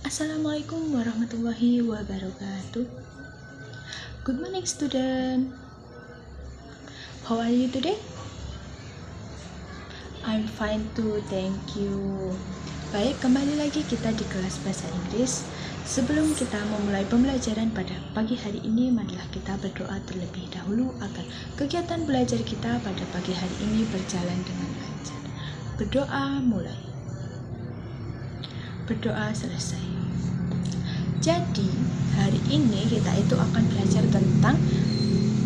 Assalamualaikum warahmatullahi wabarakatuh. Good morning student. How are you today? I'm fine too, thank you. Baik, kembali lagi kita di kelas bahasa Inggris. Sebelum kita memulai pembelajaran pada pagi hari ini, marilah kita berdoa terlebih dahulu agar kegiatan belajar kita pada pagi hari ini berjalan dengan lancar. Berdoa mulai. Berdoa selesai. Jadi, hari ini kita itu akan belajar tentang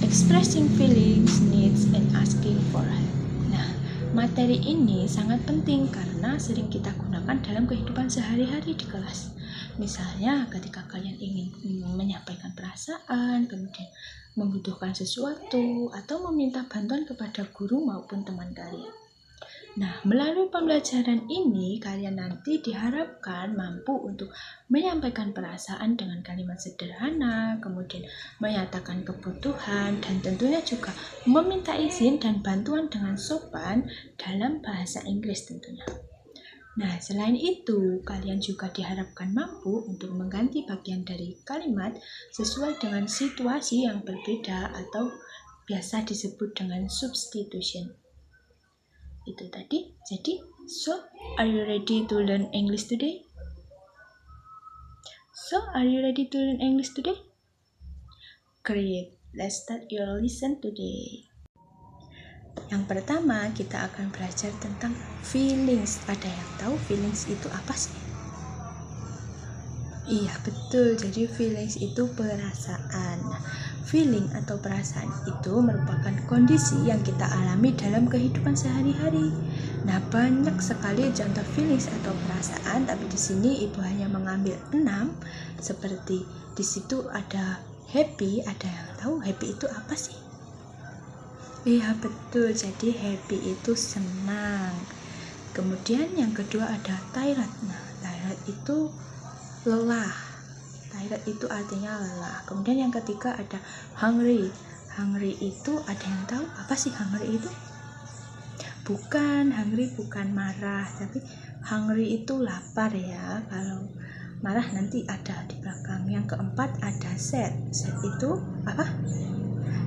expressing feelings, needs, and asking for help. Nah, materi ini sangat penting karena sering kita gunakan dalam kehidupan sehari-hari di kelas. Misalnya, ketika kalian ingin menyampaikan perasaan, kemudian membutuhkan sesuatu, atau meminta bantuan kepada guru maupun teman kalian. Nah, melalui pembelajaran ini, kalian nanti diharapkan mampu untuk menyampaikan perasaan dengan kalimat sederhana, kemudian menyatakan kebutuhan, dan tentunya juga meminta izin dan bantuan dengan sopan dalam bahasa Inggris tentunya. Nah, selain itu, kalian juga diharapkan mampu untuk mengganti bagian dari kalimat sesuai dengan situasi yang berbeda atau biasa disebut dengan substitution. Itu tadi. Jadi, are you ready to learn English today? Are you ready to learn English today? Great. Let's start your lesson today. Yang pertama, kita akan belajar tentang feelings. Ada yang tahu feelings itu apa sih? Iya, betul. Jadi feelings itu perasaan. Feeling atau perasaan itu merupakan kondisi yang kita alami dalam kehidupan sehari-hari. Nah, banyak sekali contoh feelings atau perasaan, tapi di sini Ibu hanya mengambil 6. Seperti di situ ada happy, ada yang tahu happy itu apa sih? Iya, betul. Jadi happy itu senang. Kemudian yang kedua ada tired. Nah, tired itu lelah. Tired itu artinya lelah. Kemudian yang ketiga ada hungry. Hungry itu ada yang tahu apa sih hungry itu? Bukan, hungry bukan marah, tapi hungry itu lapar ya. Kalau marah nanti ada di belakang. Yang keempat ada sad. Sad itu apa?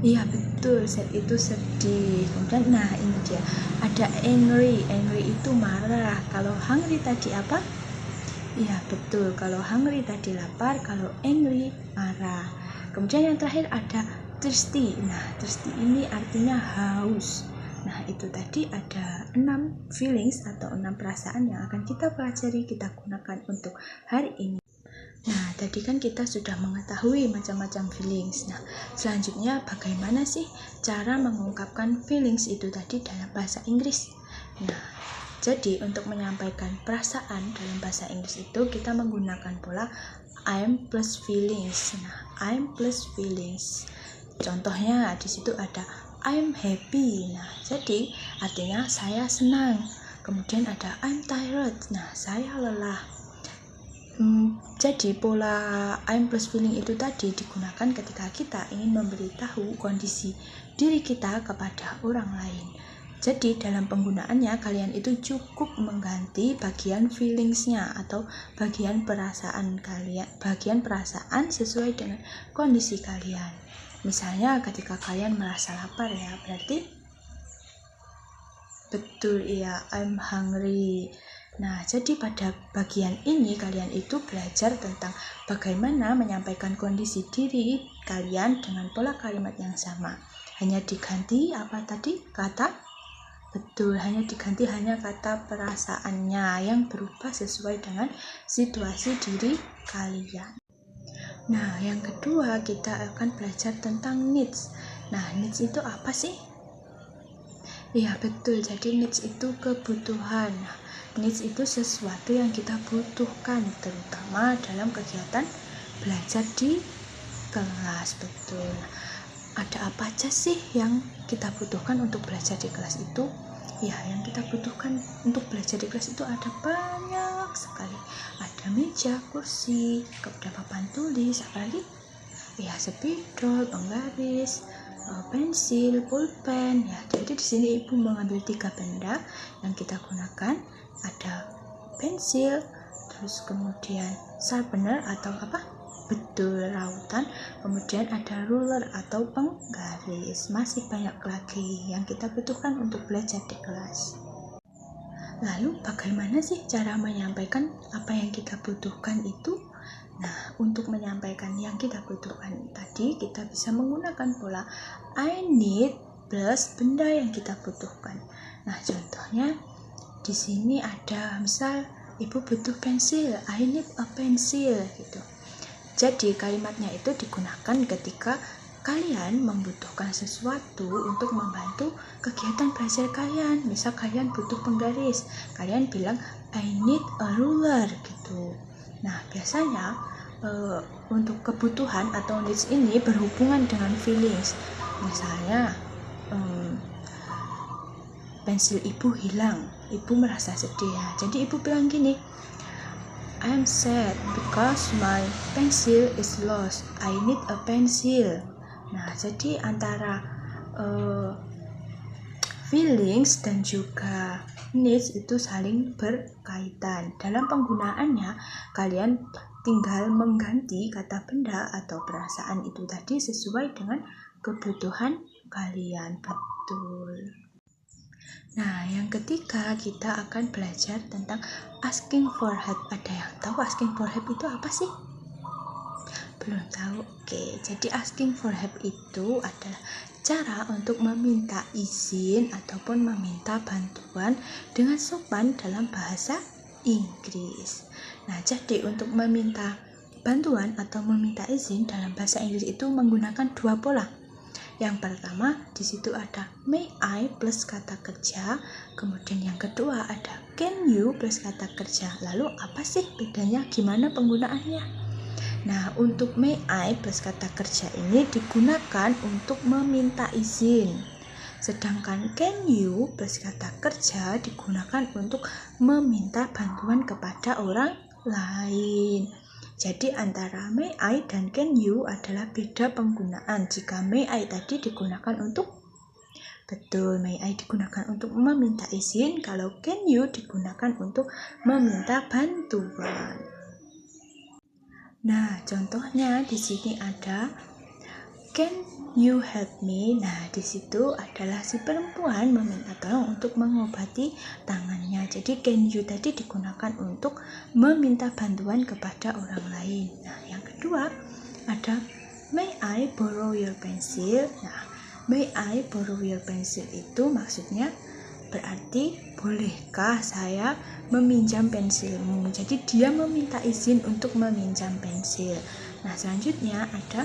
Iya, betul, sad itu sedih. Kemudian nah ini dia. Ada angry. Angry itu marah. Kalau hungry tadi apa? Iya, betul. Kalau hungry tadi lapar, kalau angry marah. Kemudian yang terakhir ada thirsty. Nah, thirsty ini artinya haus. Nah, itu tadi ada 6 feelings atau 6 perasaan yang akan kita pelajari, kita gunakan untuk hari ini. Nah, tadi kan kita sudah mengetahui macam-macam feelings. Nah, selanjutnya bagaimana sih cara mengungkapkan feelings itu tadi dalam bahasa Inggris? Nah, jadi untuk menyampaikan perasaan dalam bahasa Inggris itu kita menggunakan pola I'm plus feelings. Nah, I'm plus feelings. Contohnya di situ ada I'm happy. Nah, jadi artinya saya senang. Kemudian ada I'm tired. Nah, saya lelah. Jadi pola I'm plus feeling itu tadi digunakan ketika kita ingin memberitahu kondisi diri kita kepada orang lain. Jadi dalam penggunaannya kalian itu cukup mengganti bagian feelingsnya atau bagian perasaan kalian, bagian perasaan sesuai dengan kondisi kalian. Misalnya ketika kalian merasa lapar ya, berarti betul ya, I'm hungry. Nah, jadi pada bagian ini kalian itu belajar tentang bagaimana menyampaikan kondisi diri kalian dengan pola kalimat yang sama. Hanya diganti apa tadi? Kata? Betul, hanya diganti hanya kata perasaannya yang berubah sesuai dengan situasi diri kalian. Nah, yang kedua kita akan belajar tentang needs. Nah, needs itu apa sih? Iya, betul. Jadi needs itu kebutuhan. Nah, needs itu sesuatu yang kita butuhkan, terutama dalam kegiatan belajar di kelas. Betul. Nah, ada apa aja sih yang kita butuhkan untuk belajar di kelas itu? Ya, yang kita butuhkan untuk belajar di kelas itu ada banyak sekali. Ada meja, kursi, kemudian papan tulis, apalagi? Ya, spidol, penggaris, pensil, pulpen. Ya, jadi di sini Ibu mengambil 3 benda yang kita gunakan. Ada pensil, terus kemudian sharpener atau apa? Betul, rautan. Kemudian ada ruler atau penggaris. Masih banyak lagi yang kita butuhkan untuk belajar di kelas. Lalu bagaimana sih cara menyampaikan apa yang kita butuhkan itu? Nah, untuk menyampaikan yang kita butuhkan tadi, kita bisa menggunakan pola I need plus benda yang kita butuhkan. Nah, contohnya di sini ada misal ibu butuh pensil, I need a pencil gitu. Jadi kalimatnya itu digunakan ketika kalian membutuhkan sesuatu untuk membantu kegiatan belajar kalian. Misal kalian butuh penggaris, kalian bilang I need a ruler gitu. Nah, biasanya untuk kebutuhan atau needs ini berhubungan dengan feelings. Misalnya pensil ibu hilang, ibu merasa sedih ya. Jadi ibu bilang gini, I'm sad because my pencil is lost. I need a pencil. Nah, jadi antara feelings dan juga needs itu saling berkaitan. Dalam penggunaannya, kalian tinggal mengganti kata benda atau perasaan itu tadi sesuai dengan kebutuhan kalian. Betul. Nah, yang ketiga kita akan belajar tentang asking for help. Ada yang tahu asking for help itu apa sih? Belum tahu? Oke, jadi asking for help itu adalah cara untuk meminta izin ataupun meminta bantuan dengan sopan dalam bahasa Inggris. Nah, jadi untuk meminta bantuan atau meminta izin dalam bahasa Inggris itu menggunakan dua pola. Yang pertama, di situ ada may I plus kata kerja, kemudian yang kedua ada can you plus kata kerja. Lalu apa sih bedanya? Gimana penggunaannya? Nah, untuk may I plus kata kerja ini digunakan untuk meminta izin. Sedangkan can you plus kata kerja digunakan untuk meminta bantuan kepada orang lain. Jadi antara may I dan can you adalah beda penggunaan. Jika may I tadi digunakan untuk may I digunakan untuk meminta izin, kalau can you digunakan untuk meminta bantuan. Nah, contohnya di sini ada can you help me? Nah, di situ adalah si perempuan meminta tolong untuk mengobati tangannya. Jadi can you tadi digunakan untuk meminta bantuan kepada orang lain. Nah, yang kedua ada may I borrow your pencil? Nah, may I borrow your pencil itu maksudnya berarti bolehkah saya meminjam pensilmu? Jadi dia meminta izin untuk meminjam pensil. Nah, selanjutnya ada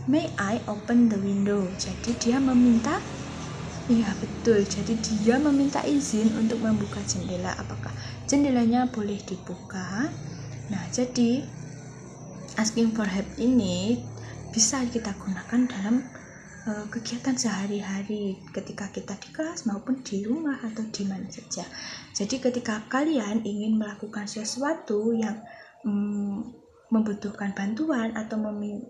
may I open the window? Jadi dia meminta, iya betul, jadi dia meminta izin untuk membuka jendela. Apakah jendelanya boleh dibuka? Nah, jadi asking for help ini bisa kita gunakan dalam kegiatan sehari-hari ketika kita di kelas maupun di rumah atau di mana saja. Jadi ketika kalian ingin melakukan sesuatu yang membutuhkan bantuan atau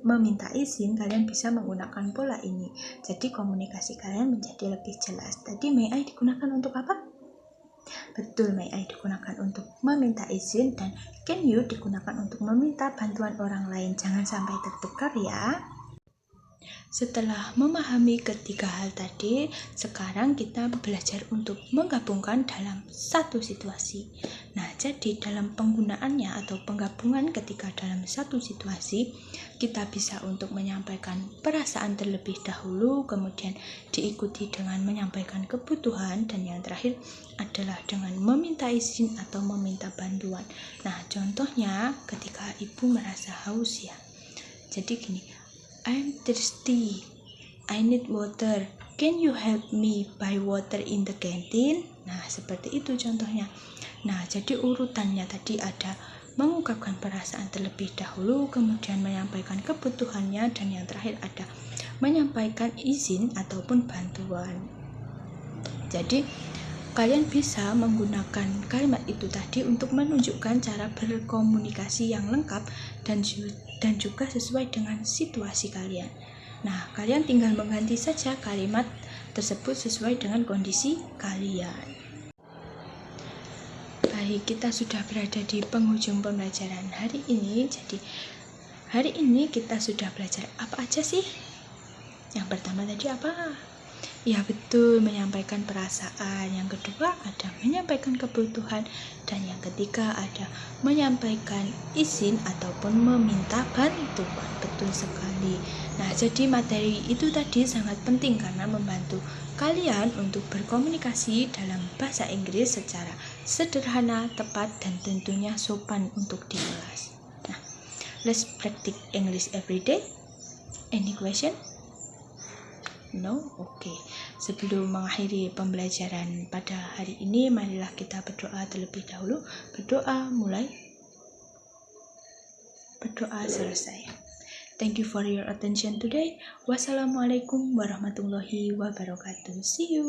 meminta izin, kalian bisa menggunakan pola ini. Jadi komunikasi kalian menjadi lebih jelas. Tadi may I digunakan untuk apa? Betul, may I digunakan untuk meminta izin dan can you digunakan untuk meminta bantuan orang lain. Jangan sampai tertukar ya. Setelah memahami ketiga hal tadi, sekarang kita belajar untuk menggabungkan dalam satu situasi. Nah, jadi dalam penggunaannya atau penggabungan ketika dalam satu situasi, kita bisa untuk menyampaikan perasaan terlebih dahulu, kemudian diikuti dengan menyampaikan kebutuhan, dan yang terakhir adalah dengan meminta izin atau meminta bantuan. Nah, contohnya ketika ibu merasa haus ya. Jadi gini, I'm thirsty. I need water. Can you help me buy water in the canteen? Nah, seperti itu contohnya. Nah, jadi urutannya tadi ada mengungkapkan perasaan terlebih dahulu, kemudian menyampaikan kebutuhannya, dan yang terakhir ada menyampaikan izin ataupun bantuan. Jadi, kalian bisa menggunakan kalimat itu tadi untuk menunjukkan cara berkomunikasi yang lengkap dan juga sesuai dengan situasi kalian. Nah, kalian tinggal mengganti saja kalimat tersebut sesuai dengan kondisi kalian. Baik, Baik, kita sudah berada di penghujung pembelajaran hari ini. Jadi hari ini kita sudah belajar apa aja sih? Yang pertama tadi apa? Ya betul, menyampaikan perasaan. Yang kedua ada menyampaikan kebutuhan. Dan yang ketiga ada menyampaikan izin ataupun meminta bantuan. Betul sekali. Nah, jadi materi itu tadi sangat penting karena membantu kalian untuk berkomunikasi dalam bahasa Inggris secara sederhana, tepat, dan tentunya sopan untuk di kelas. Nah, let's practice English every day. Any question? No? Oke. Sebelum mengakhiri pembelajaran pada hari ini, marilah kita berdoa terlebih dahulu. Berdoa mulai. Berdoa selesai. Thank you for your attention today. Wassalamualaikum warahmatullahi wabarakatuh. See you.